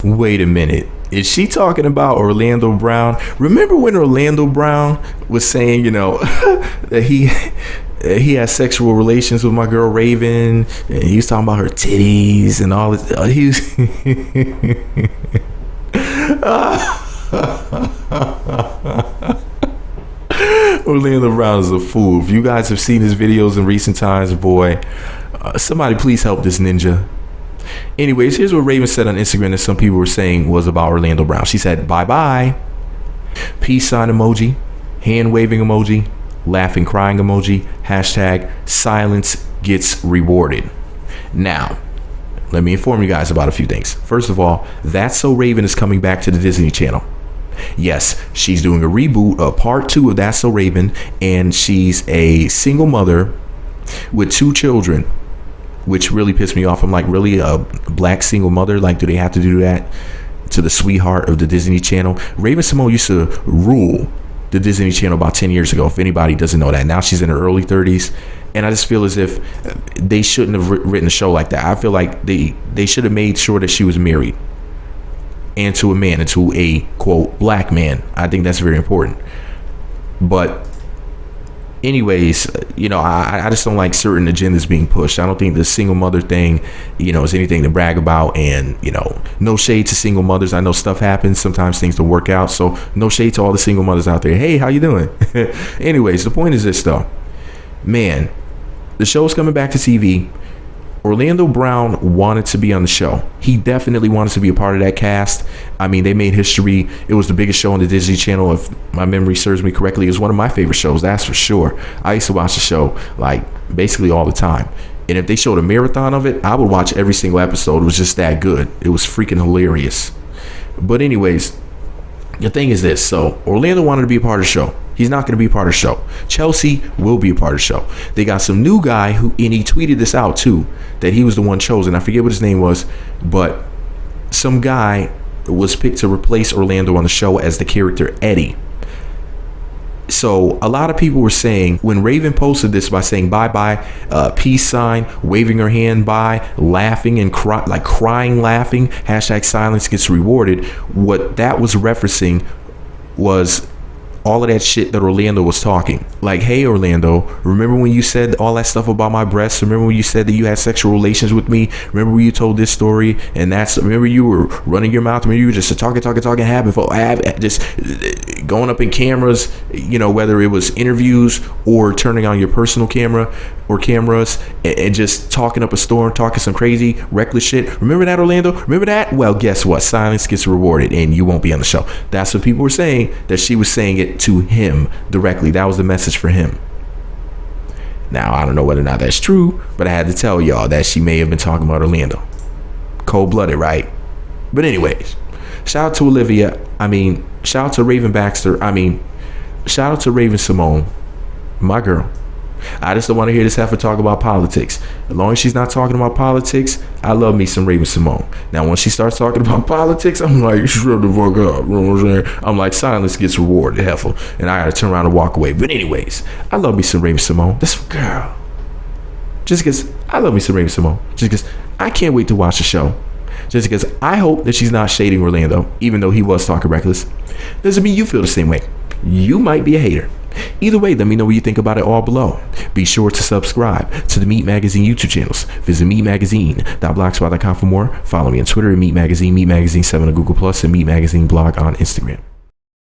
Wait a minute. Is she talking about Orlando Brown? Remember when Orlando Brown was saying, that he had sexual relations with my girl Raven, and he was talking about her titties and all this. He was Orlando Brown is a fool. If you guys have seen his videos in recent times, boy, somebody please help this ninja. Anyways, here's what Raven said on Instagram that some people were saying was about Orlando Brown. She said, bye-bye, peace sign emoji, hand waving emoji, laughing crying emoji, hashtag silence gets rewarded. Now, let me inform you guys about a few things. First of all, That's So Raven is coming back to the Disney Channel. Yes, she's doing a reboot of part 2 of That's So Raven, and she's a single mother with 2 children, which really pissed me off. I'm like, really, a black single mother? Like, do they have to do that to the sweetheart of the Disney Channel? Raven Symone used to rule the Disney Channel about 10 years ago, if anybody doesn't know that. Now she's in her early 30s, and I just feel as if they shouldn't have written a show like that. I feel like they should have made sure that she was married, and to a man, and to a, quote, black man. I think that's very important. But anyways, I just don't like certain agendas being pushed. I don't think the single mother thing, is anything to brag about. And, no shade to single mothers. I know stuff happens. Sometimes things don't work out. So no shade to all the single mothers out there. Hey, how you doing? Anyways, the point is this, though. Man, the show's coming back to TV. Orlando Brown wanted to be on the show. He definitely wanted to be a part of that cast. I mean, they made history. It was the biggest show on the Disney Channel, if my memory serves me correctly. It was one of my favorite shows, that's for sure. I used to watch the show like basically all the time. And if they showed a marathon of it, I would watch every single episode. It was just that good. It was freaking hilarious. But anyways, the thing is this. So Orlando wanted to be a part of the show. He's not going to be a part of the show. Chelsea will be a part of the show. They got some new guy and he tweeted this out too, that he was the one chosen. I forget what his name was, but some guy was picked to replace Orlando on the show as the character Eddie. So a lot of people were saying, when Raven posted this by saying bye-bye, peace sign, waving her hand bye, laughing and crying laughing, hashtag silence gets rewarded, what that was referencing was all of that shit that Orlando was talking. Like, hey, Orlando, remember when you said all that stuff about my breasts? Remember when you said that you had sexual relations with me? Remember when you told this story? And remember you were running your mouth? Remember you were just talking, just going up in cameras, whether it was interviews or turning on your personal camera or cameras and just talking up a storm, talking some crazy, reckless shit. Remember that, Orlando? Remember that? Well, guess what? Silence gets rewarded and you won't be on the show. That's what people were saying, that she was saying it to him directly. That was the message for him. Now, I don't know whether or not that's true, but I had to tell y'all that she may have been talking about Orlando. Cold-blooded, right? But anyways, shout out to Olivia. Shout out to Raven Baxter. Shout out to Raven Symone, my girl. I just don't want to hear this heifer talk about politics. As long as she's not talking about politics, I love me some Raven Symone. Now, when she starts talking about politics, I'm like, shut the fuck up. You know what I'm saying? I'm like, silence gets rewarded, heifer. And I got to turn around and walk away. But anyways, I love me some Raven Symone. That's my girl. Just because I love me some Raven Symone. Just because I can't wait to watch the show. Just because I hope that she's not shading Orlando, even though he was talking reckless. Doesn't mean you feel the same way. You might be a hater. Either way, let me know what you think about it all below. Be sure to subscribe to the Meat Magazine YouTube channels. Visit meatmagazine.blogspot.com for more. Follow me on Twitter at Meat Magazine, Meat Magazine 7 on Google+, and Meat Magazine blog on Instagram.